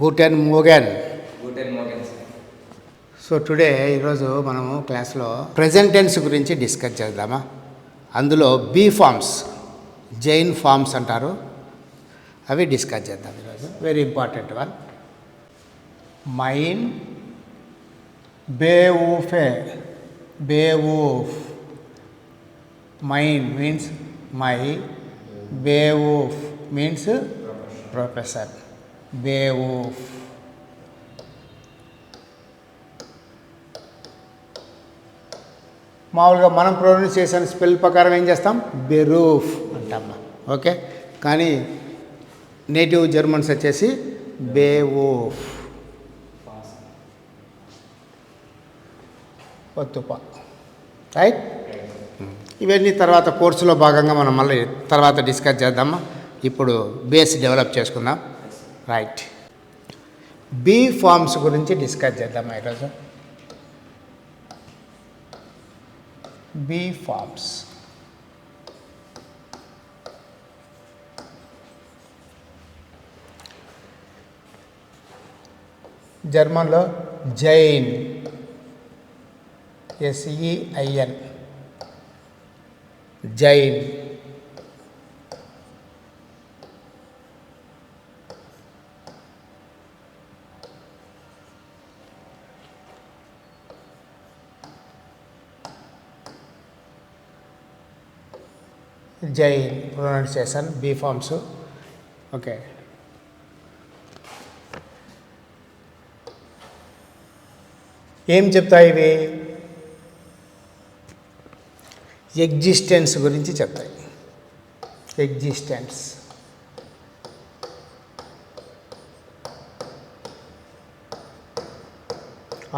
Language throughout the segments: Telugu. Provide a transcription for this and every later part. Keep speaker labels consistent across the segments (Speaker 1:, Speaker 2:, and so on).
Speaker 1: గూటెన్ మోగన్.
Speaker 2: గూటెన్ మోగన్.
Speaker 1: సో టుడే ఈరోజు మనము క్లాస్లో ప్రెజెంట్ టెన్స్ గురించి డిస్కస్ చేద్దామా. అందులో బీ ఫార్మ్స్, జైన్ ఫార్మ్స్ అంటారు, అవి డిస్కస్ చేద్దాం ఈరోజు. Very important one. మైన్ బేవూఫే, బేవూఫ్. మైన్ మీన్స్ మై, బేవూఫ్ మీన్స్ ప్రొఫెసర్. బేవూఫ్. మామూలుగా మనం ప్రొనౌన్స్ చేసిన స్పెల్ ప్రకారం ఏం చేస్తాం, బెరూఫ్ అంటాం. ఓకే, కానీ నేటివ్ జర్మన్స్ వచ్చేసి బేవూఫ్. ఒత్తుప. రైట్. ఇవన్నీ తర్వాత కోర్సులో భాగంగా మనం మళ్ళీ తర్వాత డిస్కస్ చేద్దామా. ఇప్పుడు బేస్ డెవలప్ చేసుకుందాం. రైట్. బీ ఫార్మ్స్ గురించి డిస్కస్ చేద్దామా ఈరోజు. Be forms. జర్మన్లో జైన్, SEIN, జైన్. జైన్ ప్రొనౌన్సియేషన్, బీ ఫార్మ్స్. ఓకే, ఏం చెప్తాయి ఇవి? ఎగ్జిస్టెన్స్ గురించి చెప్తాయి. Existence.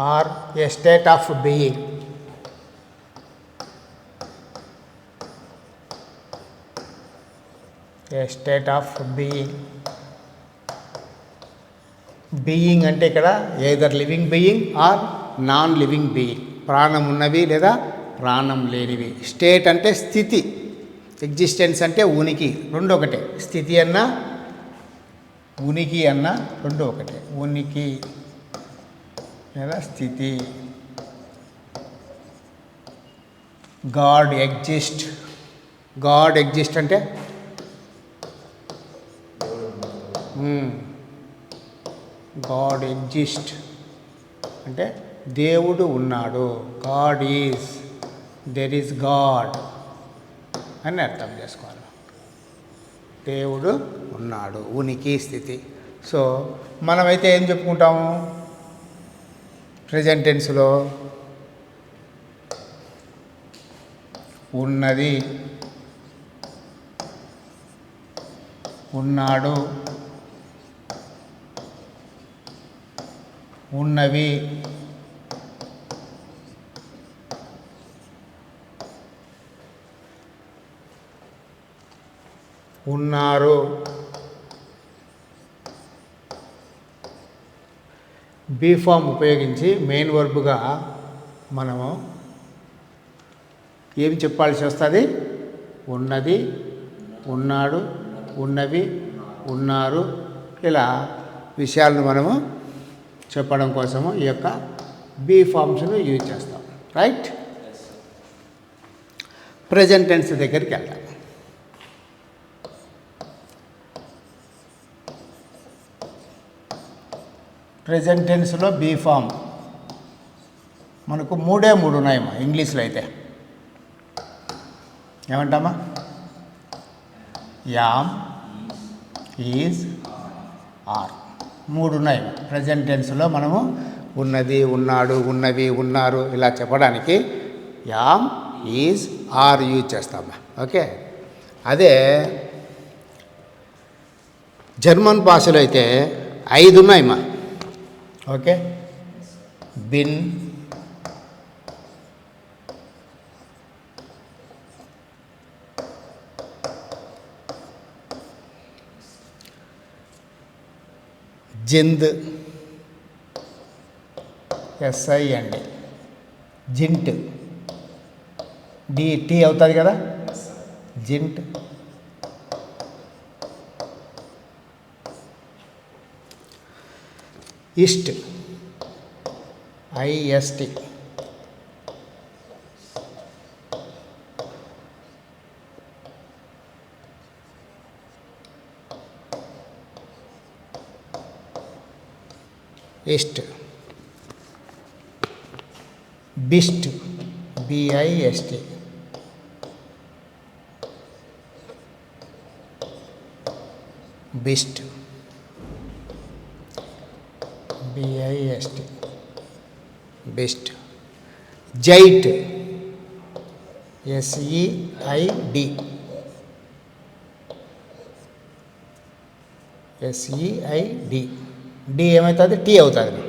Speaker 1: Or a state of being. A state of being. Being అంటే ఇక్కడ either living being or non living being. ప్రాణం ఉన్నవి లేదా ప్రాణం లేనివి. స్టేట్ అంటే స్థితి, ఎగ్జిస్టెన్స్ అంటే ఉనికి, రెండు ఒకటే. స్థితి అన్నా ఉనికి అన్నా రెండు ఒకటే. ఉనికి లేదా స్థితి. God exist. గాడ్ ఎగ్జిస్ట్ అంటే గాడ్ ఎగ్జిస్ట్ అంటే దేవుడు ఉన్నాడు. God is, there is God అని అర్థం చేసుకోవాలి. దేవుడు ఉన్నాడు, ఉనికి, స్థితి. సో మనమైతే ఏం చెప్పుకుంటాము ప్రెజెంట్ టెన్స్లో? ఉన్నది, ఉన్నాడు, ఉన్నవి, ఉన్నారు. బీ ఫామ్ ఉపయోగించి మెయిన్ వర్బ్గా మనము ఏం చెప్పాల్సి వస్తుంది? ఉన్నది, ఉన్నాడు, ఉన్నవి, ఉన్నారు, ఇలా విషయాలను మనము చెప్పడం కోసము ఈ యొక్క బీ ఫార్మ్స్ను యూజ్ చేస్తాం. రైట్. ప్రెజెంట్ టెన్స్ దగ్గరికి వెళ్దాం. ప్రెజెంట్ టెన్స్లో బీ ఫామ్ మనకు మూడు ఉన్నాయమ్మా. ఇంగ్లీష్లో అయితే ఏమంటామా? Yam, is, are. మూడు ఉన్నాయి ప్రజెంట్ టెన్స్లో. మనము ఉన్నది, ఉన్నాడు, ఉన్నవి, ఉన్నారు ఇలా చెప్పడానికి యామ్, ఈజ్, ఆర్ యూజ్ చేస్తామా. ఓకే. అదే జర్మన్ భాషలో అయితే 5 ఉన్నాయమ్మా. ఓకే. బిన్, జింద్, SIND, జింట్, టీ అవుతుంది కదా, జింట్. ఈస్ట్, IST. ఈస్ట్. బిస్ట్, BIST. బిస్ట్, BIST. బిస్ట్. జైట్, SEID. SEID. డి ఏమవుతుంది? టీ అవుతుంది.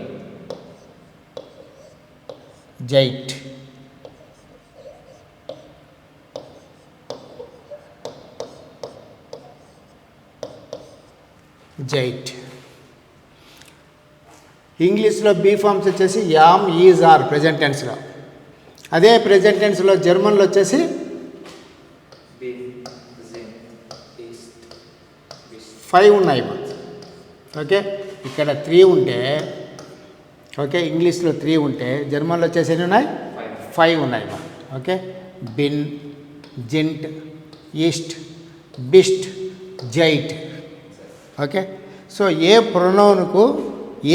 Speaker 1: జైట్. జైట్. ఇంగ్లీష్లో బీ ఫార్మ్స్ వచ్చేసి యామ్, ఈజ్, ఆర్ ప్రెజెంట్ టెన్స్లో. అదే ప్రెజెంట్ టెన్స్లో జర్మన్లో వచ్చేసి 5 ఉన్నాయి. ఓకే, ఇక్కడ 3 ఉంటే, ఓకే, ఇంగ్లీష్లో 3 ఉంటే జర్మన్లో వచ్చేసి ఎన్ని ఉన్నాయి? 5 ఉన్నాయి. ఓకే, బిన్, జింట్, ఈస్ట్, బిస్ట్, జైట్. ఓకే, సో ఏ ప్రొనౌన్కు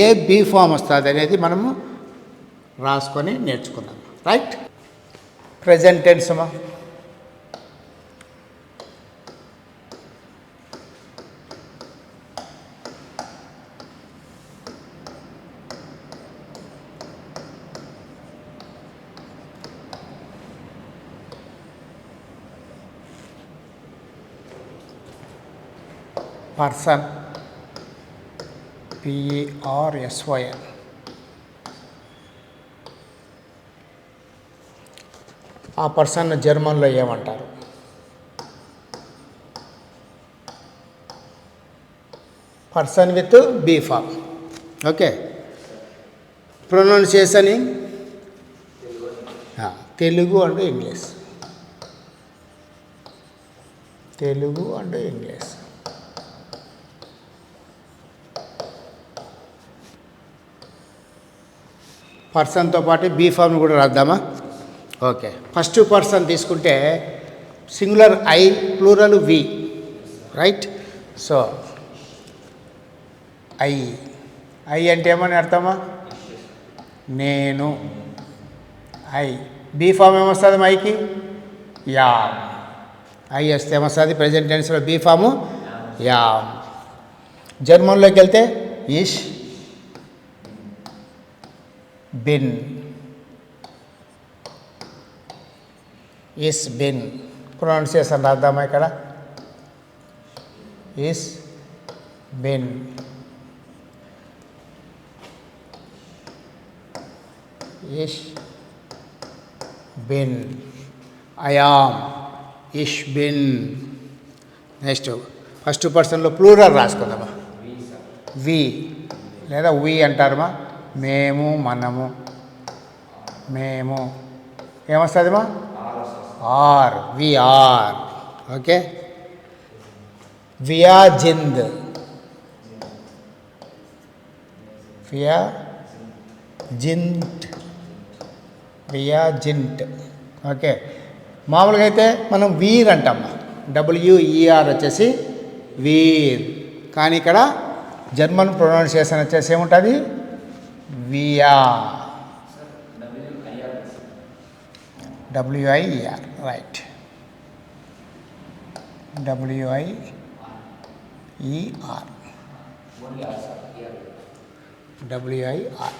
Speaker 1: ఏ బీ ఫామ్ వస్తుంది అనేది మనము రాసుకొని నేర్చుకున్నాం. రైట్. ప్రెజెంట్ టెన్స్ మా పర్సన్, PERSON. ఆ పర్సన్ జర్మన్లో ఏమంటారు? Person with be form. Okay, pronunciation Telugu and English. Telugu and English. పర్సన్తో పాటు బీ ఫామ్ని కూడా రాద్దామా? ఓకే, ఫస్ట్ పర్సన్ తీసుకుంటే singular I, plural we. Right. So I అంటే ఏమని అర్థమా? నేను. ఐ. బీ ఫామ్ ఏమొస్తుంది మైకి? యామ్. ఐ వస్తే ఏమొస్తుంది ప్రెజెంట్ టెన్స్లో బీ ఫాము? యామ్. జర్మన్లోకి వెళ్తే ఇష్, బిన్. ఇస్ బిన్. ప్రొనౌన్సియేషన్ రాద్దామా ఇక్కడ? ఇస్ బిన్. ఇష్ బిన్. అయామ్, ఇష్ బిన్. నెక్స్ట్ ఫస్ట్ పర్సన్లో ప్లూరల్ రాసుకుందామా? వి లేదా వి అంటారమా? మేము, మనము. మేము ఏమొస్తుందిమా? Are, we are. ఓకే, వియా జింద్. వియా జింట్. వియా జింట్. ఓకే, మామూలుగా అయితే మనం వీర్ అంటాం. WER వచ్చేసి వీర్. కానీ ఇక్కడ జర్మన్ ప్రొనౌన్సియేషన్ వచ్చేసి ఏముంటుంది? Via. WIER. Right. WIER. WIR.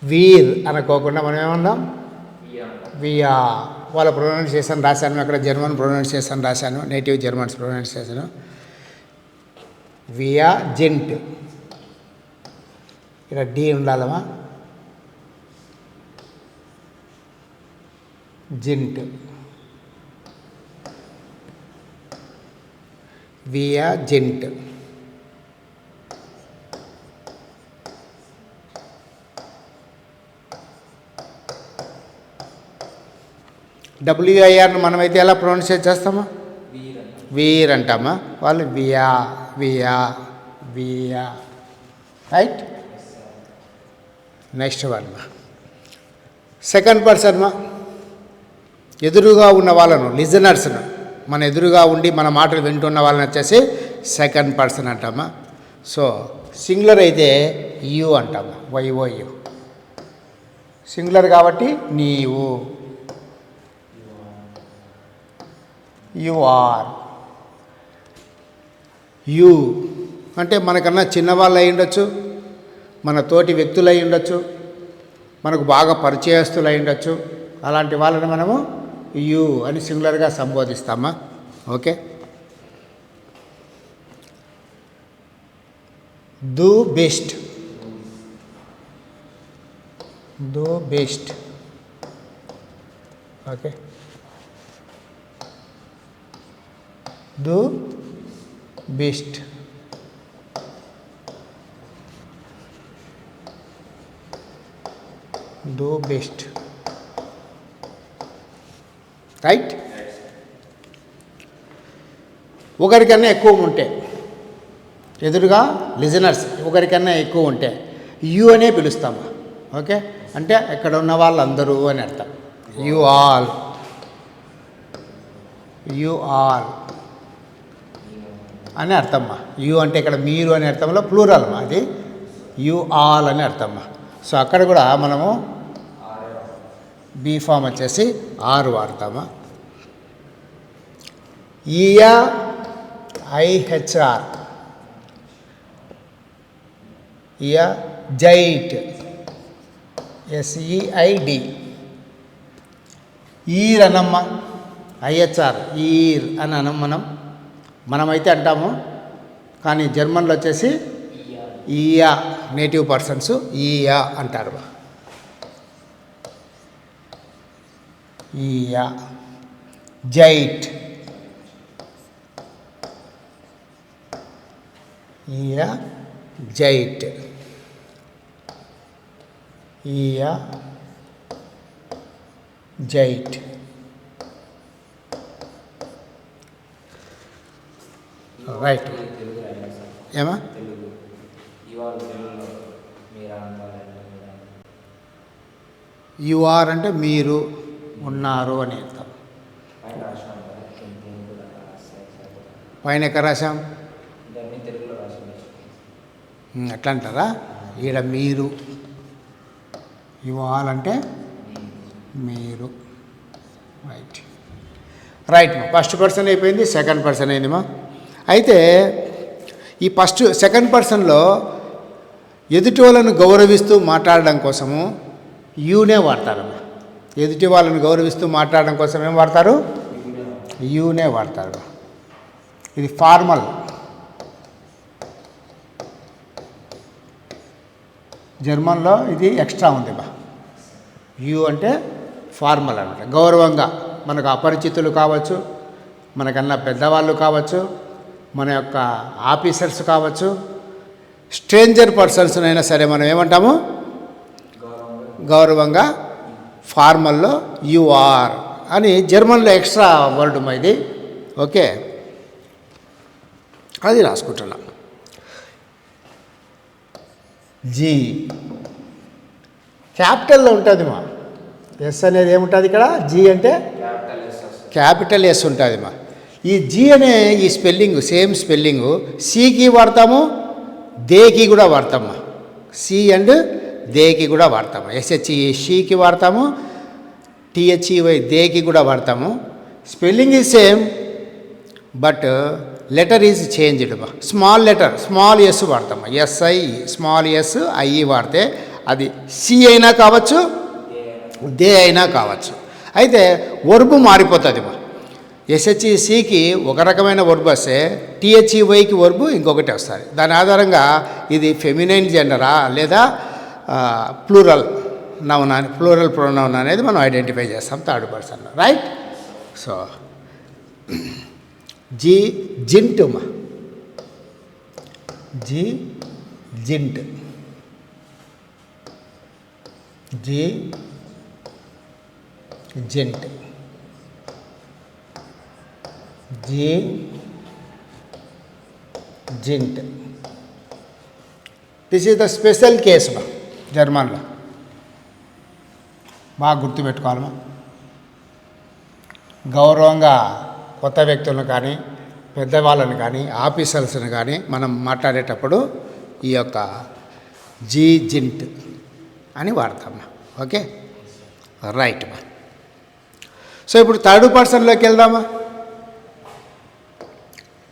Speaker 1: వీర్ అనుకోకుండా మనం ఏమన్నాం? వియా. వాళ్ళ ప్రొనౌన్సియేషన్ రాశాను అక్కడ, జర్మన్ ప్రొనౌన్సియేషన్ రాశాను, నేటివ్ జర్మన్స్ ప్రొనౌన్సియేషన్. వియా జింట్. ఇక్కడ డి ఉండాలమా? జింట్. వియా జింట్. WIRను మనమైతే ఎలా ప్రొనౌన్సియేట్ చేస్తామా? వీర్ అంటామా, వాళ్ళు via via via. Right. Next one second person మా, ఎదురుగా ఉన్న వాళ్ళను, లిజనర్స్ను, మన ఎదురుగా ఉండి మన మాటలు వింటున్న వాళ్ళని వచ్చేసి సెకండ్ పర్సన్ అంటామా. సో సింగులర్ అయితే యు అంటాము, YOU. సింగులర్ కాబట్టి నీవు, యు ఆర్. యు అంటే మనకన్నా చిన్నవాళ్ళు అయి ఉండొచ్చు, మన తోటి వ్యక్తులు అయి ఉండొచ్చు, మనకు బాగా పరిచయస్తులు అయి ఉండొచ్చు. అలాంటి వాళ్ళని మనము యు అని సింగులర్గా సంబోధిస్తామా. ఓకే. డు బెస్ట్, డు బెస్ట్. ఓకే. డు బెస్ట్. డు బెస్ట్. రైట్. ఒకరికన్నా ఎక్కువ ఉంటే, ఎదురుగా లిజనర్స్ ఒకరికన్నా ఎక్కువ ఉంటే యు అనే పిలుస్తాము. ఓకే. అంటే ఇక్కడ ఉన్న వాళ్ళందరూ అని అర్థం. యు ఆల్, యు ఆల్ అని అర్థమ్మా. యు అంటే ఇక్కడ మీరు అనే అర్థంలో ప్లూరల్ మా, అది యు ఆల్ అని అర్థమ్మా. సో అక్కడ కూడా మనము బీ ఫామ్ వచ్చేసి ఆర్ వాడతామా. ఈయా IHR, ఇయా జైట్, SEID. ఈర్ అనమ్మ, IHR ఈర్ అని అనం మనమైతే అంటాము, కానీ జర్మన్లో వచ్చేసి ఈయా, నేటివ్ పర్సన్స్ ఈయా అంటారు. ఈయా జైట్, ఈయా జైట్, ఈయా జైట్. రైట్. ఏమా యు ఆర్ అంటే మీరు ఉన్నారు అని అర్థం. పైన ఎక్కడ రాశాం? అట్లా అంటారా? ఈడ మీరు, యు ఆల్ అంటే మీరు. రైట్. రైట్ మా, ఫస్ట్ పర్సన్ అయిపోయింది, సెకండ్ పర్సన్ అయిందిమా. అయితే ఈ సెకండ్ పర్సన్లో ఎదుటి వాళ్ళను గౌరవిస్తూ మాట్లాడడం కోసము యూనే వాడతారమ్మా. ఎదుటి వాళ్ళని గౌరవిస్తూ మాట్లాడడం కోసం ఏం వాడతారు? యూనే వాడతారు. ఇది ఫార్మల్. జర్మన్లో ఇది ఎక్స్ట్రా ఉంది బా. యు అంటే ఫార్మల్ అనమాట. గౌరవంగా మనకు అపరిచితులు కావచ్చు, మనకన్నా పెద్దవాళ్ళు కావచ్చు, మన యొక్క ఆఫీసర్స్ కావచ్చు, స్ట్రేంజర్ పర్సన్స్ అయినా సరే మనం ఏమంటాము? గౌరవంగా ఫార్మల్లో యు ఆర్ అని జర్మన్లో ఎక్స్ట్రా వర్డ్ మా ఇది. ఓకే. అది రాసుకుంటున్నాం. జీ క్యాపిటల్లో ఉంటుంది మా. ఎస్ అనేది ఏముంటుంది ఇక్కడ? జీ అంటే క్యాపిటల్ ఎస్ ఉంటుంది మా. ఈ జీ అనే ఈ స్పెల్లింగ్ సేమ్ స్పెల్లింగు సికి వాడతాము, దేకి కూడా వాడతాము. సి అండ్ దేకి కూడా వాడతాము. SHE షీకి వాడతాము, THEY దేకి కూడా వాడతాము. Spelling is same but letter is changed. Small letter small yes వాడతాము. SI స్మాల్ ఎస్ IE వాడితే అది సి అయినా కావచ్చు, దే అయినా కావచ్చు. అయితే వర్బు మారిపోతుంది మా. SHECకి ఒక రకమైన వర్బ్ వస్తే THEYకి వర్బు ఇంకొకటి వస్తుంది. దాని ఆధారంగా ఇది ఫెమినైన్ జెండరా లేదా ప్లూరల్ నౌన్, ప్లూరల్ ప్రొనౌన్ అనేది మనం ఐడెంటిఫై చేస్తాం థర్డ్ పర్సన్. రైట్. సో జీ జింట్ మా. జీ జింట్, జీ జింట్. జీ జింట్. This is the special case జర్మన్లో. బాగా గుర్తుపెట్టుకోవాలమ్మా. గౌరవంగా కొత్త వ్యక్తులను కానీ పెద్దవాళ్ళని కానీ ఆఫీసర్స్ని కానీ మనం మాట్లాడేటప్పుడు ఈ యొక్క జీ జింట్ అని వాడతామా. ఓకే, రైట్ మా. సో ఇప్పుడు థర్డ్ పర్సన్లోకి వెళ్దామా.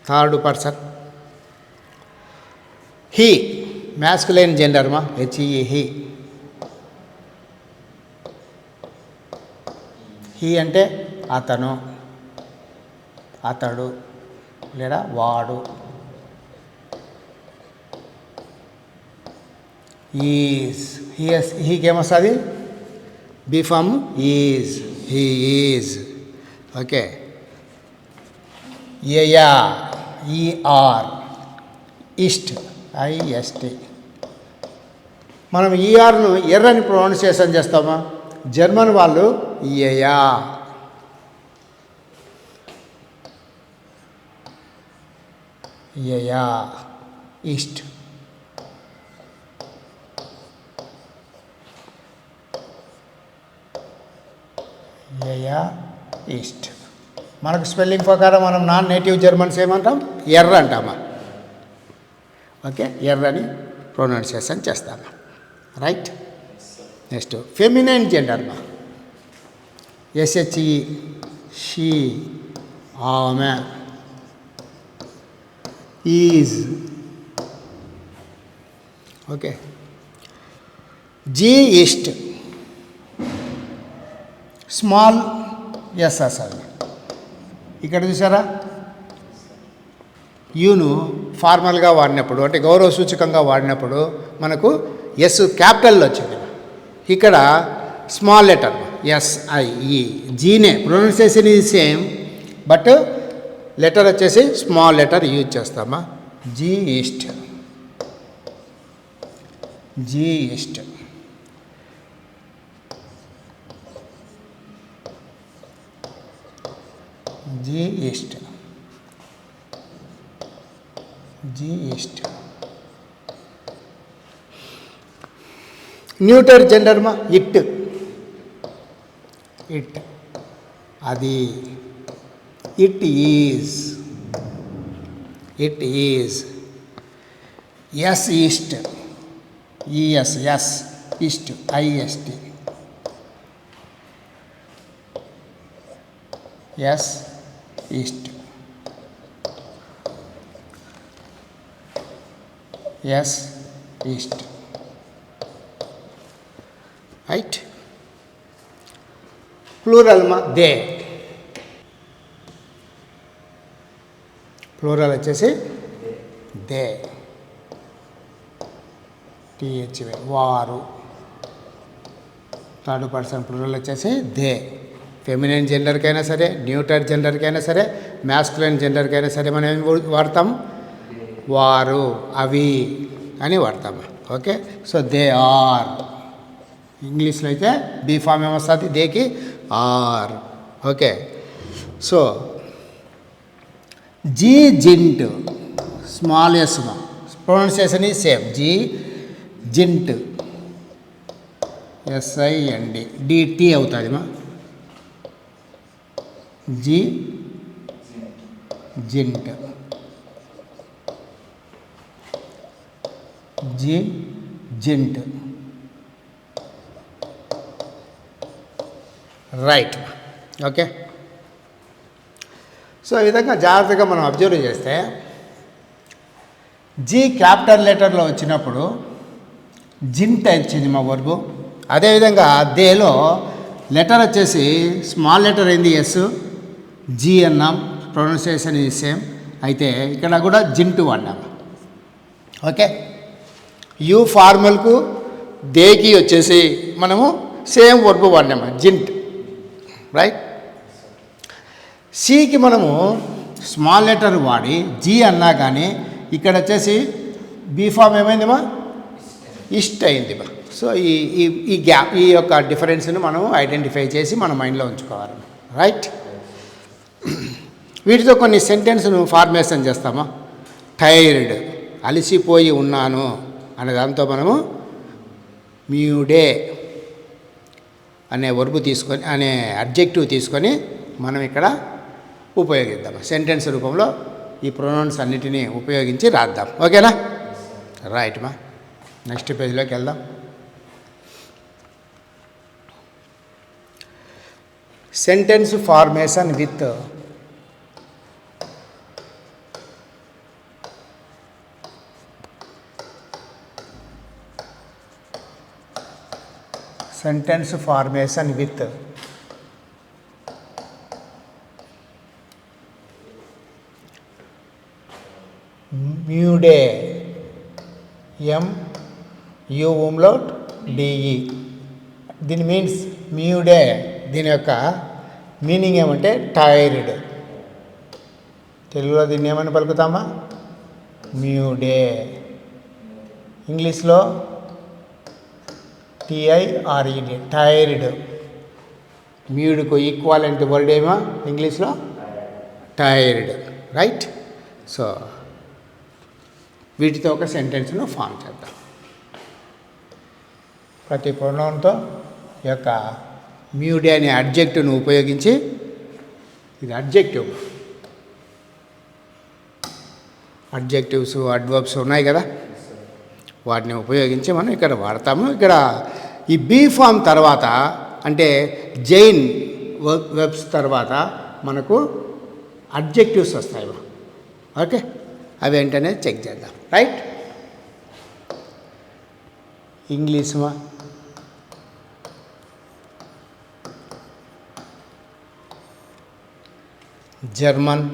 Speaker 1: Third person he, masculine gender మా. H E he. హీ అంటే అతను, అతడు లేదా వాడు. ఈజ్, హీకి ఏమొస్తుంది? Be form is, he is. Okay. ఏయా, ఈఆర్, ఈస్ట్, ఐఎస్టీ. మనం ఈఆర్ను ఎర్రని ప్రొనౌన్సియేషన్ చేస్తామా. జర్మన్ వాళ్ళు ఏయా, ఏయా, ఈస్ట్. ఏయా, ఈస్ట్. మనకు స్పెల్లింగ్ ప్రకారం మనం నాన్ నేటివ్ జర్మన్స్ ఏమంటాం? ఎర్ర అంటామా. ఓకే, ఎర్రని ప్రొనౌన్సియేషన్ చేస్తామా. రైట్. నెక్స్ట్ ఫెమినైన్ జెండర్ మా. ఎస్హెచ్ఈ, షీ, ఆమె, ఈజ్. ఓకే. జీ ఈస్ట్, స్మాల్ ఎస్ అసలు. ఇక్కడ చూసారా, యూను ఫార్మల్గా వాడినప్పుడు అంటే గౌరవ సూచకంగా వాడినప్పుడు మనకు ఎస్ క్యాపిటల్లో వచ్చింది. ఇక్కడ స్మాల్ లెటర్ ఎస్ఐఈ. జీనే pronunciation is same, but letter వచ్చేసి స్మాల్ లెటర్ యూజ్ చేస్తామా. జీ ఈస్ట్, జీ ఈస్ట్. జీ ఈస్ట్, జీ ఈస్ట్. న్యూటర్ జెండర్ మా. ఇట్, ఇట్, అది. It is, it is. ఎస్ ఈస్ట్, ఈఎస్, ఎస్ ఈస్ట్, ఐఎస్టీ. ఎస్ ఈస్ట్, ఎస్ ఈస్ట్. రైట్. ప్లూరల్ మా. దే. ప్లూరల్ వచ్చేసి దే, టీహెచ్వే, వారు. థర్డ్ పర్సన్ ప్లూరల్ వచ్చేసి దే. ఫెమినైన్ జెండర్కైనా సరే, న్యూటర్ జెండర్కైనా సరే, మ్యాస్కులైన్ జెండర్కైనా సరే మనం ఏం వాడతాం? వారు, అవి అని వాడతాము. ఓకే. So they are. ఇంగ్లీష్లో అయితే బీ ఫామ్ ఏమొస్తుంది? దేకి ఆర్. ఓకే. సో జీ జింట్, small S. Pronunciation is same. జీ జింట్, ఎస్ఐఎన్డి, డిటి అవుతుంది మా. జీ జింట్, జీ జింట్. రైట్. ఓకే. సో ఈ విధంగా జాగ్రత్తగా మనం అబ్జర్వ్ చేస్తే జీ క్యాపిటల్ లెటర్లో వచ్చినప్పుడు జింట్ వచ్చింది మా వర్బు. అదేవిధంగా దేలో లెటర్ వచ్చేసి స్మాల్ లెటర్ ఏంది? ఎస్. జీ అన్నాం, ప్రొనౌన్సియేషన్ ఈజ్ సేమ్. అయితే ఇక్కడ కూడా జింటు వాడినాం. ఓకే. యూ ఫార్మల్కు దేకి వచ్చేసి మనము సేమ్ వర్బు వాడినాము, జింట్. రైట్. సికి మనము స్మాల్ లెటర్ వాడి జీ అన్నా కానీ ఇక్కడ వచ్చేసి బీ ఫామ్ ఏమైందిమా? ఇస్ట్ అయిందిమా. సో ఈ గ్యాప్, ఈ యొక్క డిఫరెన్స్ని మనం ఐడెంటిఫై చేసి మన మైండ్లో ఉంచుకోవాలి. రైట్. వీటితో కొన్ని సెంటెన్స్ను ఫార్మేషన్ చేస్తామా. టైర్డ్, అలసిపోయి ఉన్నాను అనే దాంతో మనము మ్యూడే అనే వర్బ్ తీసుకొని అనే అడ్జెక్టివ్ తీసుకొని మనం ఇక్కడ ఉపయోగిద్దాం. సెంటెన్స్ రూపంలో ఈ ప్రొనౌన్స్ అన్నిటినీ ఉపయోగించి రాద్దాం. ఓకేనా? రైట్ మా. నెక్స్ట్ పేజ్లోకి వెళ్దాం. Sentence formation with sentence formation with మ్యూడే, MUDE. దీని మీన్స్ మ్యూడే, దీని యొక్క మీనింగ్ ఏమంటే టైర్డ్. తెలుగులో దీన్ని ఏమని పలుకుతామా? మ్యూడే. ఇంగ్లీష్లో TIRED, టైర్డ్. మ్యూడ్కు ఈక్వాలెంట్ వర్డ్ ఏమో ఇంగ్లీష్లో టైర్డ్. రైట్? సో వీటితో ఒక సెంటెన్స్ను ఫామ్ చేద్దాం. ప్రతి ప్రొనౌన్తో ఈ యొక్క మ్యూడే అనే అడ్జెక్టివ్ను ఉపయోగించి, ఇది అడ్జెక్టివ్స్ అడ్వర్బ్స్ ఉన్నాయి కదా, వాటిని ఉపయోగించి మనం ఇక్కడ వాడతాము. ఇక్కడ ఈ బీ ఫామ్ తర్వాత అంటే జైన్ వెబ్స్ తర్వాత మనకు అడ్జెక్టివ్స్ వస్తాయి. ఓకే, అవి ఏంటనేది చెక్ చేద్దాం. రైట్? ఇంగ్లీష్ మా, జర్మన్,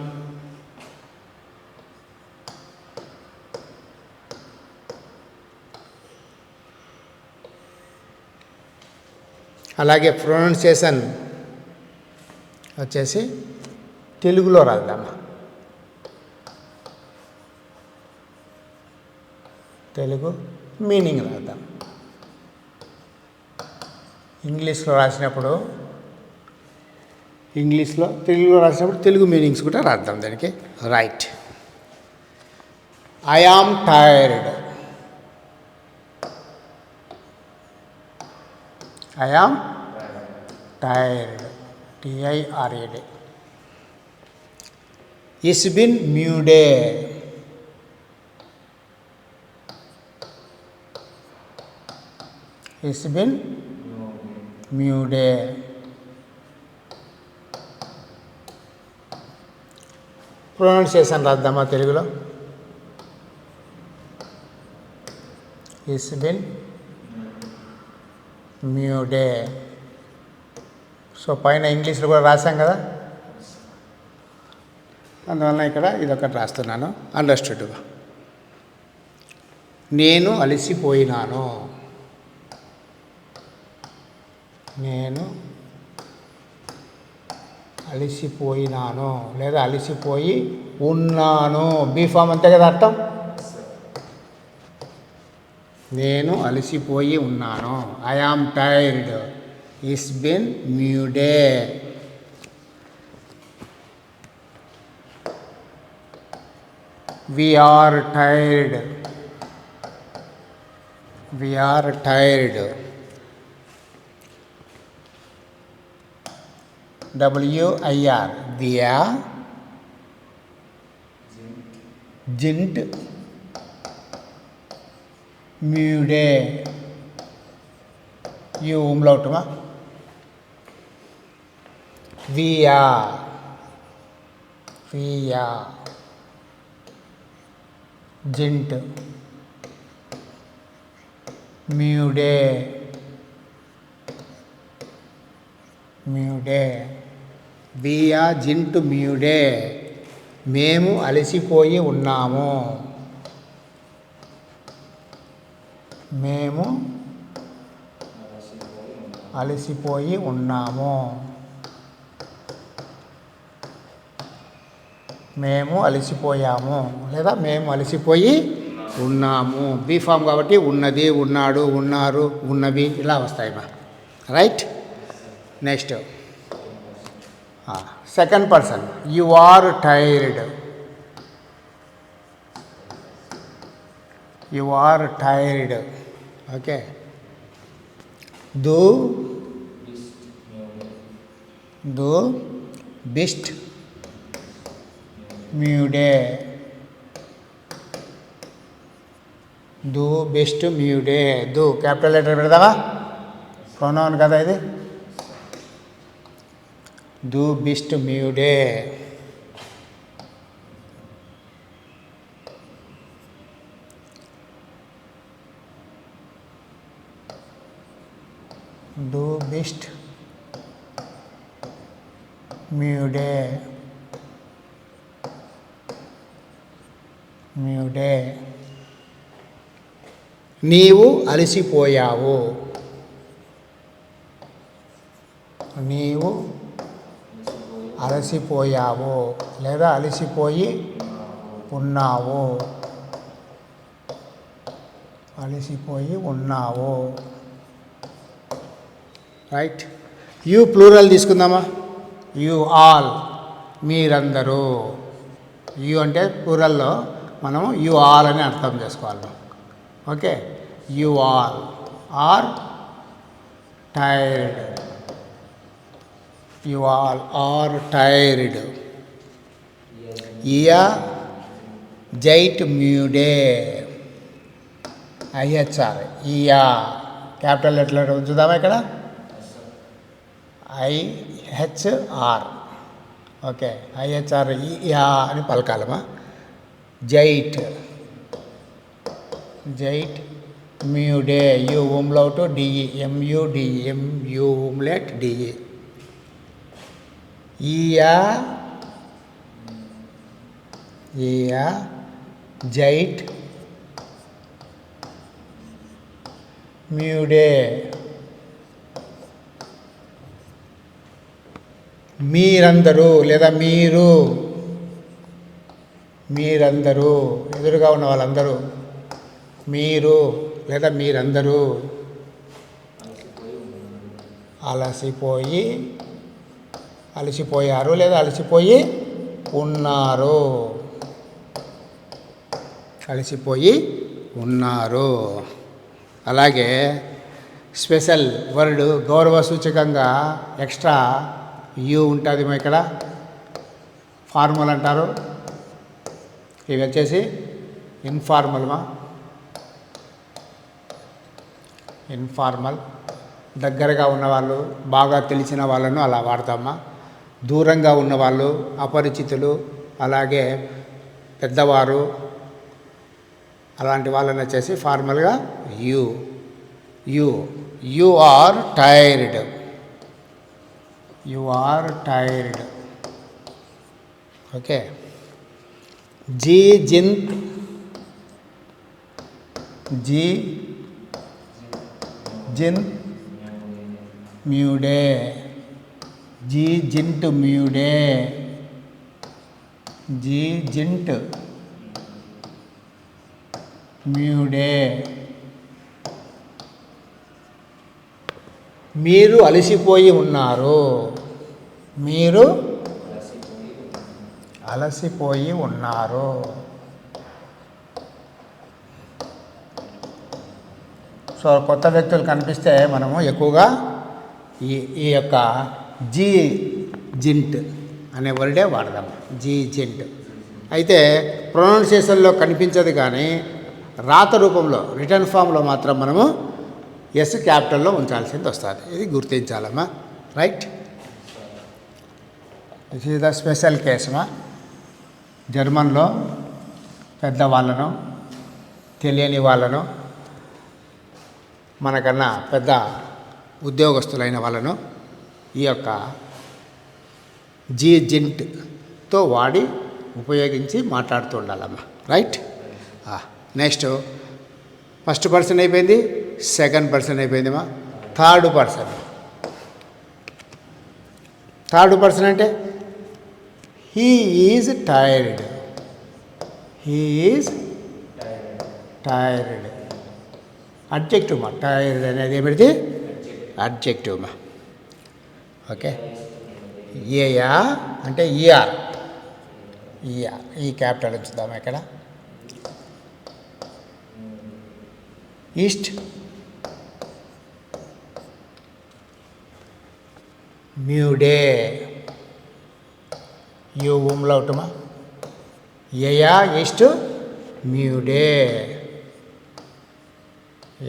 Speaker 1: అలాగే ప్రొనౌన్సియేషన్ వచ్చేసి తెలుగులో రాద్దామా. తెలుగు మీనింగ్ రాద్దాం. ఇంగ్లీష్లో రాసినప్పుడు ఇంగ్లీష్లో, తెలుగులో రాసినప్పుడు తెలుగు మీనింగ్స్ కూడా రాద్దాం దానికి. Right. I am tired. I am tired. TIRED. Ich bin müde. Ich bin müde. Pronunciation రాద్దామా తెలుగులో. Ich bin మ్యూడే. సో పైన ఇంగ్లీష్లో కూడా రాశాం కదా, అందువల్ల ఇక్కడ ఇదొకటి రాస్తున్నాను. అండర్స్టూడ్గా. నేను అలసిపోయినాను. నేను అలసిపోయినాను లేదా అలసిపోయి ఉన్నాను. బీఫామ్ అంతే కదా అర్థం. నేను అలసిపోయి ఉన్నాను. I am tired. ఇస్ బిన్ మ్యూడే. We are tired. We are tired. WIR. We are జింట్ మ్యూడే. యూ ఉమ్లౌట్మా. వియా జింట్ మ్యూడే. వియా జింట్ మ్యూడే. మేము అలసిపోయి ఉన్నాము. మేము అలసిపోయి ఉన్నాము. మేము అలసిపోయాము లేదా మేము అలసిపోయి ఉన్నాము. బీఫామ్ కాబట్టి ఉన్నది, ఉన్నాడు, ఉన్నారు, ఉన్నవి ఇలా వస్తాయి మా. Right. Next second person, you are tired. You are tired. Okay. దు బిస్ట్ మ్యూడే. దు బెస్ట్ మ్యూడే. దు క్యాపిటల్ లెటర్ పెడదామా? ప్రొనౌన్ కదా ఇది. దు బిస్ట్ మ్యూడే. డు బిస్ట్ మ్యూడే. మ్యూడే. నీవు అలసిపోయావు. నీవు అలసిపోయావు లేదా అలసిపోయి ఉన్నావు. అలసిపోయి ఉన్నావు. రైట్. యు ప్లూరల్ తీసుకుందామా? యు ఆల్, మీరందరూ. యు అంటే ప్లూరల్లో మనం యు ఆల్ అని అర్థం చేసుకోవాలి. Okay. You all are tired. You all are tired. ఇయా జైట్ మ్యూడే. ఐహెచ్ఆర్ ఇయా క్యాపిటల్ లెటర్ ఉంచుదామా ఇక్కడ? ఐహెచ్ఆర్. ఓకే. ఐహెచ్ఆర్ ఇయా అని పలకాలమా? జైట్. జైట్ మ్యూడే. U umlaut D E. M U D E. M U umlaut D E. ఇయా జైట్ మ్యూడే. మీరందరూ లేదా మీరు. మీరందరూ ఎదురుగా ఉన్న వాళ్ళందరూ. మీరు లేదా మీరందరూ అలసిపోయారు లేదా అలసిపోయి ఉన్నారు. అలసిపోయి ఉన్నారు. అలాగే స్పెషల్ వర్డ్ గౌరవ సూచకంగా ఎక్స్ట్రా యు ఉంటుంది మా ఇక్కడ. ఫార్మల్ అంటారు. ఇవి వచ్చేసి ఇన్ఫార్మల్మా. ఇన్ఫార్మల్ దగ్గరగా ఉన్నవాళ్ళు, బాగా తెలిసిన వాళ్ళను అలా వాడతామా. దూరంగా ఉన్నవాళ్ళు, అపరిచితులు, అలాగే పెద్దవారు, అలాంటి వాళ్ళని వచ్చేసి ఫార్మల్గా you. You you are tired. You are tired. Okay. జీ జింత్. జీ జింత్ మ్యూడే. జీ జింట్ మ్యూడే. జీ జింట్ మ్యూడే. మీరు అలసిపోయి ఉన్నారు. మీరు అలసిపోయి ఉన్నారు. సో కొత్త వ్యక్తులు కనిపిస్తే మనము ఎక్కువగా ఈ యొక్క జీ జింట్ అనే వర్డే వాడదాం. జీ జింట్ అయితే ప్రొనౌన్సియేషన్లో కనిపించదు, కానీ రాత రూపంలో రిటర్న్ ఫామ్లో మాత్రం మనము ఎస్ క్యాపిటల్లో ఉంచాల్సింది వస్తుంది. ఇది గుర్తించాలమ్మా. Right. This is the special కేసుమా. జర్మన్లో పెద్దవాళ్ళను, తెలియని వాళ్ళను, మనకన్నా పెద్ద ఉద్యోగస్తులైన వాళ్ళను ఈ యొక్క జీ జింట్తో వాడి ఉపయోగించి మాట్లాడుతూ ఉండాలమ్మా. రైట్. నెక్స్ట్ ఫస్ట్ పర్సన్ అయిపోయింది, సెకండ్ పర్సన్ అయిపోయిందమ్మా. Third person. థర్డ్ పర్సన్ అంటే he is tired. He is tired. Adjective మా. టైర్డ్ అనేది ఏమిటి? అడ్జెక్టివ్ మా. ఓకే. ఏయా అంటే ఈఆర్, ఈ క్యాపిటల్ ఉంచుదాం ఇక్కడ. ఈస్ట్ మ్యూడే, యూ ఉంలౌటమా, ఏయా ఈస్ట్ మ్యూడే,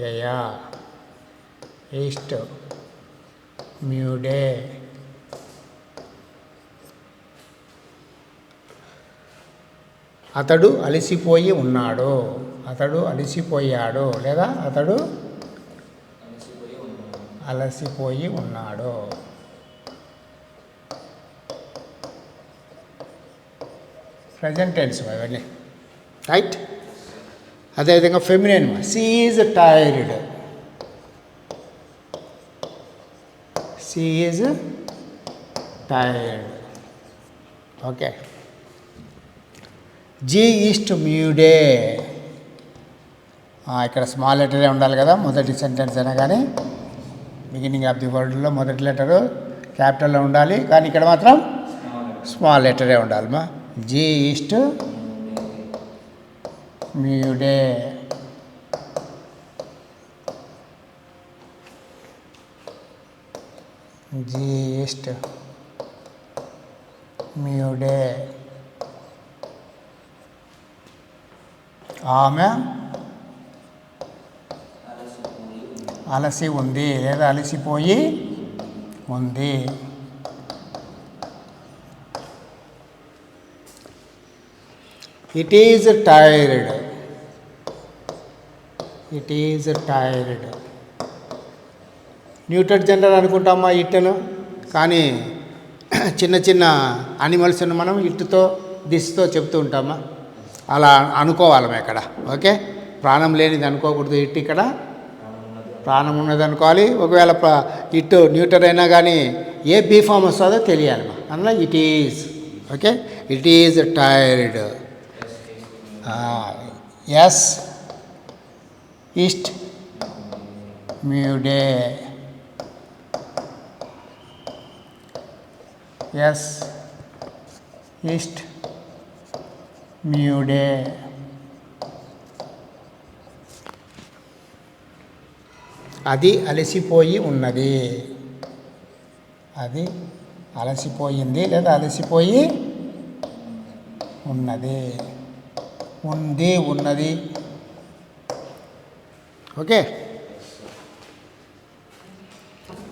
Speaker 1: ఏయా ఈస్ట్ మ్యూడే. అతడు అలసిపోయి ఉన్నాడు, అతడు అలసిపోయాడు లేదా అతడు అలసిపోయి ఉన్నాడు. ప్రజెంట్ టెన్స్ అవన్నీ, రైట్. అదేవిధంగా feminine, she is tired, she is tired. Okay. జీ ఈస్ట్ మ్యూడే, ఇక్కడ స్మాల్ లెటరే ఉండాలి కదా మొదటి సెంటెన్స్ అయినా కానీ. బిగినింగ్ ఆఫ్ ది వర్డ్లో మొదటి లెటరు క్యాపిటల్లో ఉండాలి, కానీ ఇక్కడ మాత్రం స్మాల్ లెటరే ఉండాలి. మా జీ ఈస్ట్ మ్యూడే. జీ ఈస్ట్ మ్యూడే. ఆమె అలసి ఉంది లేదా అలసిపోయి ఉంది. It is tired, it is tired. Neuter gender అనుకుంటామా ఇట్టును, కానీ చిన్న చిన్న అనిమల్స్ను మనం ఇట్టుతో దిస్తో చెప్తూ ఉంటామా, అలా అనుకోవాలి ఇక్కడ. ఓకే. ప్రాణం లేనిది అనుకోకూడదు, ఇటు ఇక్కడ ప్రాణం ఉన్నది అనుకోవాలి. ఒకవేళ ఇటు న్యూటర్ అయినా కానీ ఏ బీ ఫామ్ వస్తుందో తెలియాలి. అందులో it is. Okay. It is tired. ఎస్ ఈస్ట్ మ్యూడే, ఎస్ ఈస్ట్ మ్యూడే. అది అలసిపోయి ఉన్నది, అది అలసిపోయింది లేదా అలసిపోయి ఉన్నది. ఉంది, ఉన్నది. ఓకే.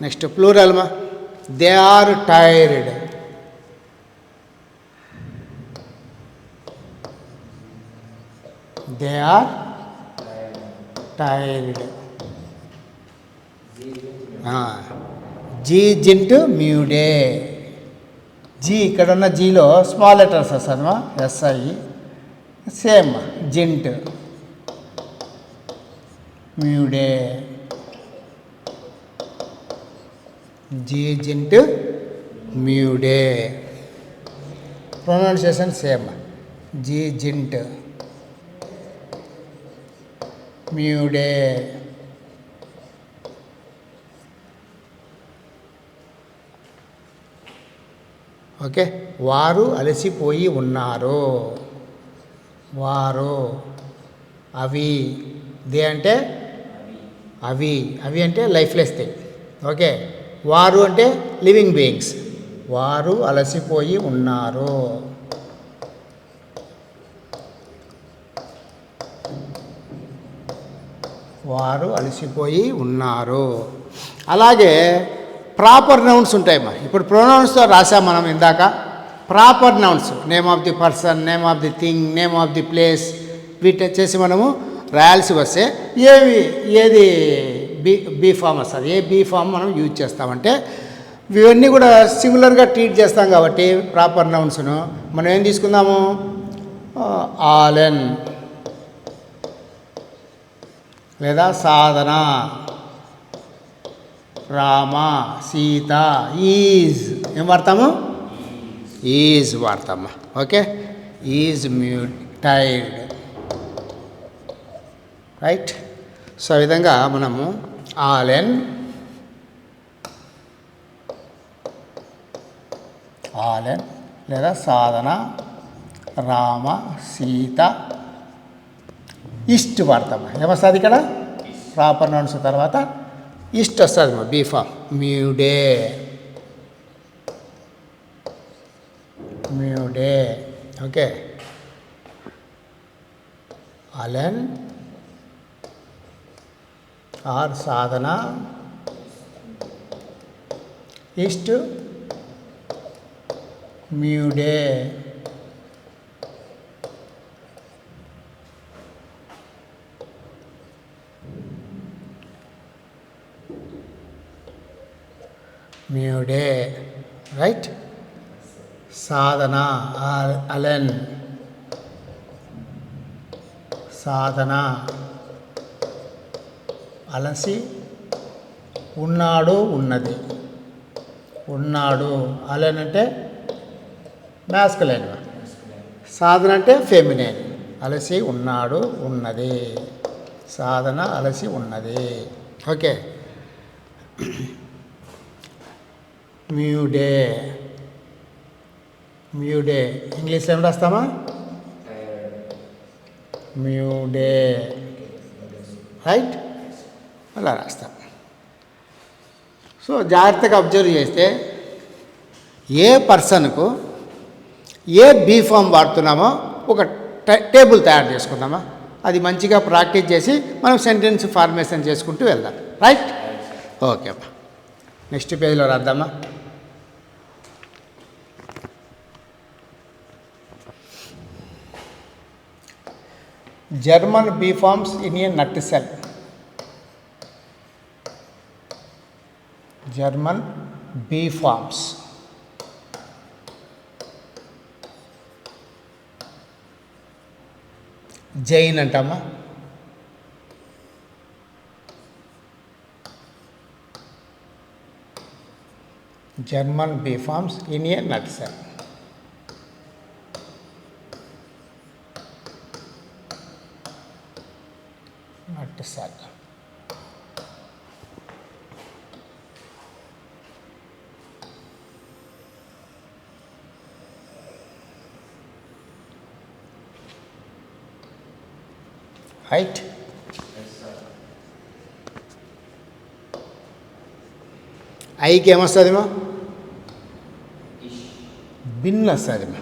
Speaker 1: నెక్స్ట్ ప్లూరల్ మా, they are tired, they are tired. జీ జింట్ మ్యూడే. జీ ఇక్కడ ఉన్న జీలో స్మాల్ లెటర్స్ వస్తుందమ్మా, ఎస్ఐ. సేమ్ జింట్ మ్యూడే, జీ జింట్ మ్యూడే. ప్రొనౌన్సియేషన్ సేమ్, జీ జింట్ మ్యూడే. ఓకే. వారు అలసిపోయి ఉన్నారు, వారు. అవి, దే అంటే అవి, అవి అంటే లైఫ్లెస్ థింగ్. ఓకే. వారు అంటే లివింగ్ బీయింగ్స్. వారు అలసిపోయి ఉన్నారు. వారు అలసిపోయి ఉన్నారు. అలాగే ప్రాపర్ నౌన్స్ ఉంటాయమ్మా. ఇప్పుడు ప్రొనౌన్స్తో రాసాం మనం ఇందాక. Proper nouns, name of the person, name of the thing, name of the place, వీటి వచ్చేసి మనము రాయాల్సి వస్తే ఏది బీ ఫామ్ వస్తుంది. ఏ బీ ఫామ్ మనం యూజ్ చేస్తామంటే ఇవన్నీ కూడా సిమిలర్గా ట్రీట్ చేస్తాం కాబట్టి ప్రాపర్ నౌన్స్ను మనం ఏం తీసుకుందాము, ఆలెన్ లేదా సాధన, రామ, సీత, ఈజ్ ఏం వాడతాము, ఈజ్ వాడతాము. Okay. Is tired, right. So ఆ విధంగా మనము ఆలెన్, ఆలెన్ లేదా సాధన, రామ, సీత, ఇస్ట్ వాడతామా. ఏమొస్తుంది ఇక్కడ ప్రాపర్ నౌన్స్ తర్వాత ఇస్ట్ వస్తుంది మా బీ ఫామ్. మ్యూడే, మ్యూడే. ఓకే, అలెన్ ఆర్ సాధన, ఈస్ట్, మ్యూడే. మ్యూడే, రైట్. సాధన, అలెన్, సాధన, అలసి, ఉన్నాడు, ఉన్నది. ఉన్నాడు, అలెన్ అంటే మ్యాస్కులైన్, సాధన అంటే ఫెమినైన్. అలసి, ఉన్నాడు, ఉన్నది. సాధన అలసి ఉన్నది. ఓకే, మ్యూడే, మ్యూడే ఇంగ్లీష్లో ఏం రాస్తామా, మ్యూడే, రైట్, అలా రాస్తాం. సో జాగ్రత్తగా అబ్జర్వ్ చేస్తే ఏ పర్సన్కు ఏ బీ ఫామ్ వాడుతున్నామో ఒక టేబుల్ తయారు చేసుకుందామా. అది మంచిగా ప్రాక్టీస్ చేసి మనం సెంటెన్స్ ఫార్మేషన్ చేసుకుంటూ వెళ్దాం. రైట్, ఓకే అమ్మా. నెక్స్ట్ పేజ్లో రాద్దామా. German be forms in a nutshell. German be forms. జైన్ అంటామా, German be forms in a nutshell. Nutshell. Right, ఐకి ఏమొస్తుందిమా, బిన్ వస్తుందిమా.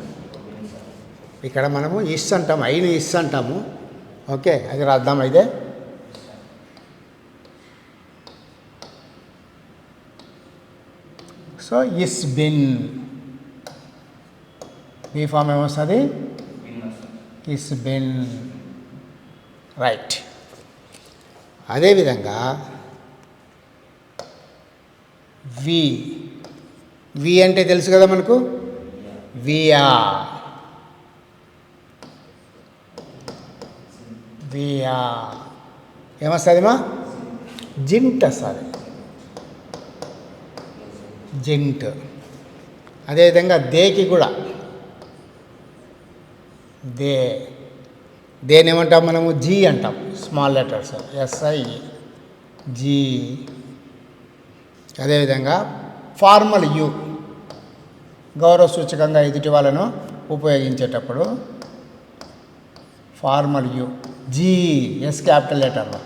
Speaker 1: ఇక్కడ మనము ఇస్ అంటాము, ఐని ఇస్ అంటాము. ఓకే, అది రాద్దాం. అయితే సో ఇస్ బిన్ బీ ఫామ్ ఏమొస్తుంది, ఇస్ బిన్. రైట్. అదేవిధంగా వి, వి అంటే తెలుసు కదా మనకు, వియా, వియా ఏమొస్తుందిమా, జింట్ వస్తుంది, జింట్. అదేవిధంగా దేకి కూడా దే, దేని ఏమంటాం మనము, జీ అంటాం. స్మాల్ లెటర్స్ ఎస్ఐ, జీ. అదేవిధంగా ఫార్మల్ యు, గౌరవ సూచకంగా ఎదుటి వాళ్ళను ఉపయోగించేటప్పుడు ఫార్మల్ యు, జీ, ఎస్ క్యాపిటల్ లెటర్లో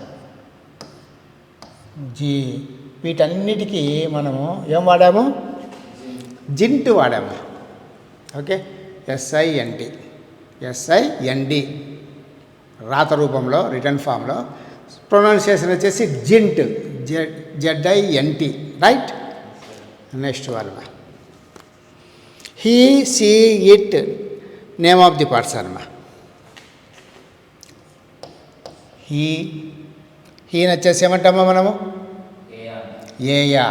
Speaker 1: జీ. వీటన్నిటికీ మనము ఏం వాడాము, జింట్ వాడాము. ఓకే, ఎస్ఐఎన్టి, ఎస్ఐఎన్డి రాత రూపంలో, రిటర్న్ ఫామ్లో. ప్రొనౌన్సియేషన్ వచ్చేసి జింట్, జెడ్ఐఎన్టి. రైట్. నెక్స్ట్ వాళ్ళ he, she, it name of the person మా. హీని వచ్చేసి ఏమంటామా మనము, ఏయా,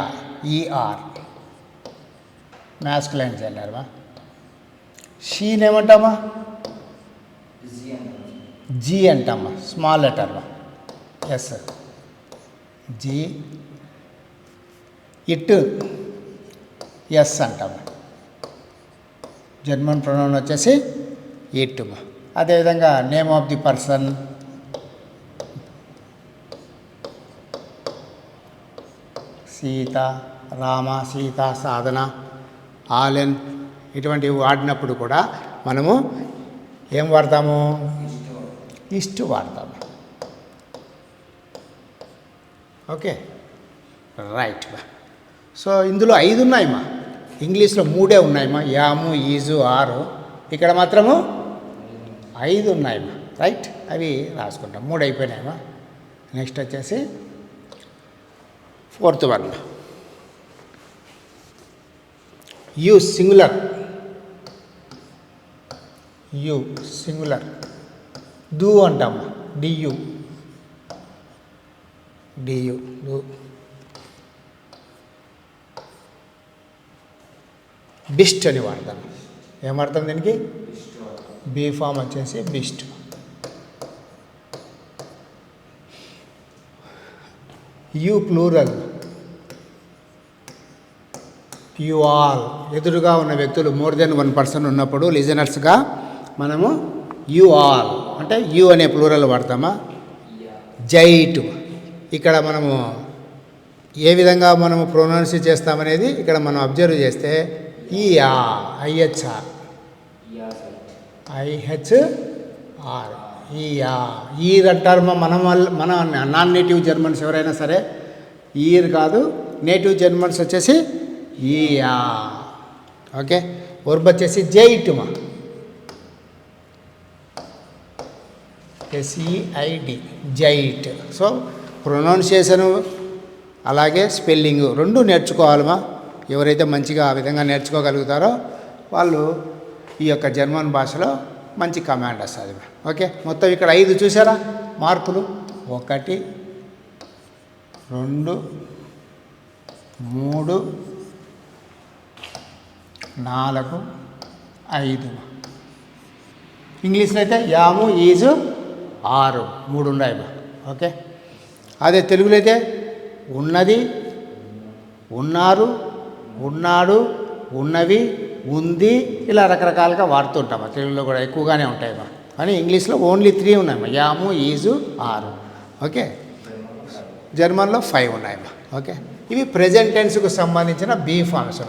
Speaker 1: ఈఆర్ మ్యాస్కులైన్ జెండర్. షీని ఏమంటామా, జీ అంటామా, స్మాల్ లెటర్లో ఎస్, జీ. ఇట్ ఎస్ అంటాము, జర్మన్ ప్రొనౌన్ వచ్చేసి ఇట్. అదేవిధంగా name of the person Sita, Rama, Sita, Sadhana, Allen, ఇటువంటివి వాడినప్పుడు కూడా మనము ఏం వాడతాము? ఇస్ట్ వాడతాము. Okay, right. సో ఇందులో 5 ఉన్నాయమ్మా. ఇంగ్లీష్లో 3 ఉన్నాయమ్మా, యాము, ఈజు, ఆరు. ఇక్కడ మాత్రము 5 ఉన్నాయమ్మా. రైట్, అవి రాసుకుంటాం. 3 అయిపోయినాయమ్మా. నెక్స్ట్ వచ్చేసి 4th one, you singular. You singular, డు అంటాము, డియు, డియు, డు. బిస్ట్ అని వాడతాం. ఏం వాడతాం దీనికి? బీ ఫామ్ వచ్చేసి బిస్ట్. You plural, you all. ఎదురుగా ఉన్న వ్యక్తులు మోర్ దెన్ 1 పర్సన్ ఉన్నప్పుడు లిజనర్స్గా మనము యు ఆల్ అంటే యు అనే ప్లూరల్ వాడతామా? జైట్. ఇక్కడ మనము ఏ విధంగా మనము ప్రొనౌన్స్ చేస్తామనేది ఇక్కడ మనం అబ్జర్వ్ చేస్తే ఈఆ, ఐహెచ్ఆర్, ఐహెచ్ఆర్, ఈఆ. ఈర్ అంటారు మన నాన్ నేటివ్ జర్మన్స్ ఎవరైనా సరే ఈర్ కాదు, నేటివ్ జర్మన్స్ వచ్చేసి ఈయా. ఓకే, వర్బ్ వచ్చేసి జైట్ మా, ఎస్ఈఐడి, జైట్. సో ప్రొనౌన్సియేషను అలాగే స్పెల్లింగు 2 నేర్చుకోవాలమ్మా. ఎవరైతే మంచిగా ఆ విధంగా నేర్చుకోగలుగుతారో వాళ్ళు ఈ యొక్క జర్మన్ భాషలో మంచి కమాండ్ వస్తుంది. ఓకే, మొత్తం ఇక్కడ 5 చూసారా మార్కులు? 1, 2, 3, 4, 5. ఇంగ్లీష్లో అయితే యాము, ఈజు, ఆరు, 3 ఉన్నాయి. ఓకే, అదే తెలుగులో అయితే ఉన్నది, ఉన్నారు, ఉన్నాడు, ఉన్నవి, ఉంది, ఇలా రకరకాలుగా వాడుతుంటాం. తెలుగులో కూడా ఎక్కువగానే ఉంటాయి. కానీ ఇంగ్లీష్లో ఓన్లీ 3 ఉన్నాయి, యాము, ఈజు, ఆరు. ఓకే, జర్మన్లో 5 ఉన్నాయి. ఓకే, ఇవి ప్రెజెంట్ టెన్స్కు సంబంధించిన బీ ఫామ్స్.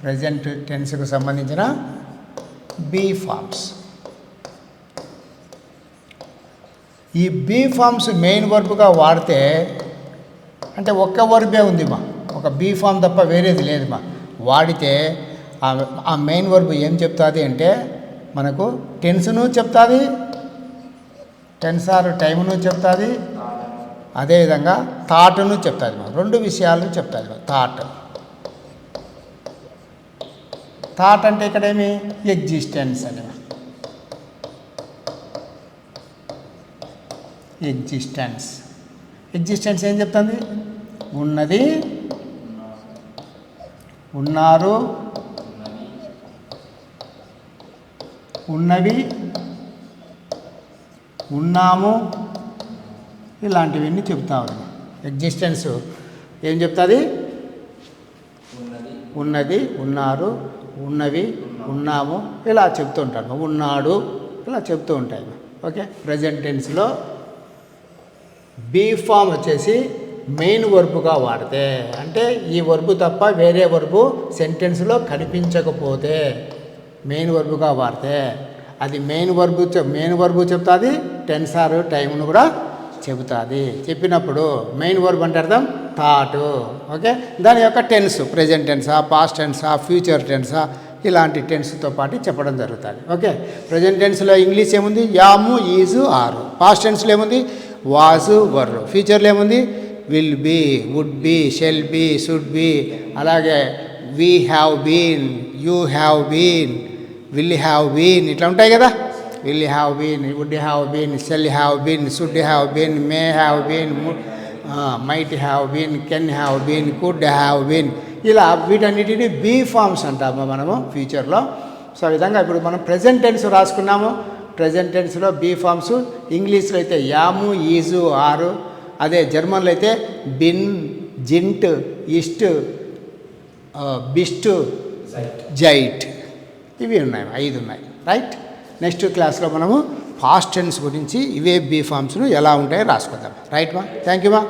Speaker 1: ప్రెజెంట్ టెన్స్కు సంబంధించిన బీ ఫామ్స్. ఈ బీ ఫామ్స్ మెయిన్ వర్బ్గా వాడితే అంటే ఒక్క వర్బే ఉంది మా, ఒక బీ ఫామ్ తప్ప వేరేది లేదు మా. వాడితే ఆ మెయిన్ వర్బ్ ఏం చెప్తుంది అంటే మనకు టెన్స్ను చెప్తుంది, టెన్స్ ఆర్ టైమును చెప్తుంది, అదేవిధంగా థాట్ను చెప్తుంది మా. 2 విషయాలను చెప్తుంది మా. థాట్ అంటే ఇక్కడేమి ఎగ్జిస్టెన్స్ అని. ఎగ్జిస్టెన్స్ ఏం చెప్తుంది? ఉన్నది, ఉన్నారు, ఉన్నవి, ఉన్నాము, ఇలాంటివన్నీ చెప్తా ఉన్నాం. ఎగ్జిస్టెన్స్ ఏం చెప్తుంది? ఉన్నది, ఉన్నారు, ఉన్నవి, ఉన్నాము, ఇలా చెప్తూ ఉంటాను. ఉన్నాడు, ఇలా చెప్తూ ఉంటాయి. ఓకే, ప్రజెంట్ టెన్స్లో బీ ఫామ్ వచ్చేసి మెయిన్ వర్బుగా వాడితే, అంటే ఈ వర్బు తప్ప వేరే వర్బు సెంటెన్స్లో కనిపించకపోతే మెయిన్ వర్బుగా వాడితే అది మెయిన్ వర్బు చెప్తుంది, టెన్స్ ఆర్ టైంను కూడా చెబుతుంది. చెప్పినప్పుడు మెయిన్ వర్బ్ అంటే అర్థం థాట్. ఓకే, దాని యొక్క టెన్స్ ప్రెజెంట్ టెన్సా, పాస్ట్ టెన్సా, ఫ్యూచర్ టెన్సా, ఇలాంటి టెన్స్తో పాటు చెప్పడం జరుగుతుంది. ఓకే, ప్రజెంట్ టెన్స్లో ఇంగ్లీష్ ఏముంది? యాము, ఈజు, ఆరు. పాస్ట్ టెన్స్లో ఏముంది? Was, were. ఫ్యూచర్లో ఏముంది? Will be, would be, shall be, should be. అలాగే we have been, you have been, will have been, ఇట్లా ఉంటాయి కదా. Will have been, would have been, shall have been, should have been, may have been, might have been, can have been, could have been, ఇలా వీటన్నిటిని బీ ఫామ్స్ అంటాము మనము ఫ్యూచర్లో. సో ఆ విధంగా ఇప్పుడు మనం ప్రెజెంట్ టెన్స్ రాసుకున్నాము. ప్రెజెంట్ టెన్స్లో బీ ఫామ్స్. ఇంగ్లీష్లో అయితే యాము, ఈజు, ఆరు. అదే జర్మన్లో అయితే బిన్, జింట్, ఇస్ట్, బిస్ట్, జైట్, ఇవి ఉన్నాయి. 5 ఉన్నాయి. రైట్, నెక్స్ట్ క్లాస్లో మనము పాస్ట్ టెన్స్ గురించి ఇవే బీ ఫామ్స్ను ఎలా ఉంటాయో రాసుకుందాం. రైట్ మా, థ్యాంక్ యూ మా.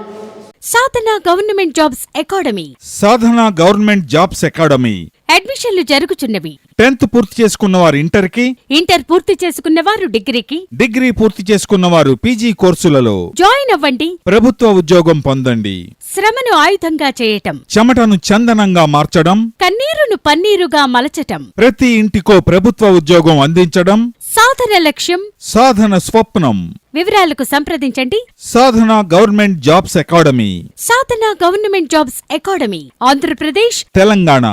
Speaker 2: సాధన government jobs academy.
Speaker 3: Sadhana government jobs academy.
Speaker 2: అడ్మిషన్లు జరుగుచున్నవి.
Speaker 3: 10th పూర్తి చేసుకున్నవారు ఇంటర్కి,
Speaker 2: ఇంటర్ పూర్తి చేసుకున్నవారు డిగ్రీకి,
Speaker 3: డిగ్రీ పూర్తి చేసుకున్నవారు పీజీ కోర్సులలో
Speaker 2: జాయిన్ అవ్వండి.
Speaker 3: ప్రభుత్వ ఉద్యోగం పొందండి.
Speaker 2: శ్రమను ఆయుధంగా చేయటం,
Speaker 3: చెమటను చందనంగా మార్చడం,
Speaker 2: కన్నీరును పన్నీరుగా మలచటం,
Speaker 3: ప్రతి ఇంటికో ప్రభుత్వ ఉద్యోగం అందించడం
Speaker 2: సాధన లక్ష్యం,
Speaker 3: సాధన స్వప్నం.
Speaker 2: వివరాలకు సంప్రదించండి.
Speaker 3: Sadhana government jobs academy,
Speaker 2: Sadhana government jobs academy, Andhra Pradesh,
Speaker 3: Telangana.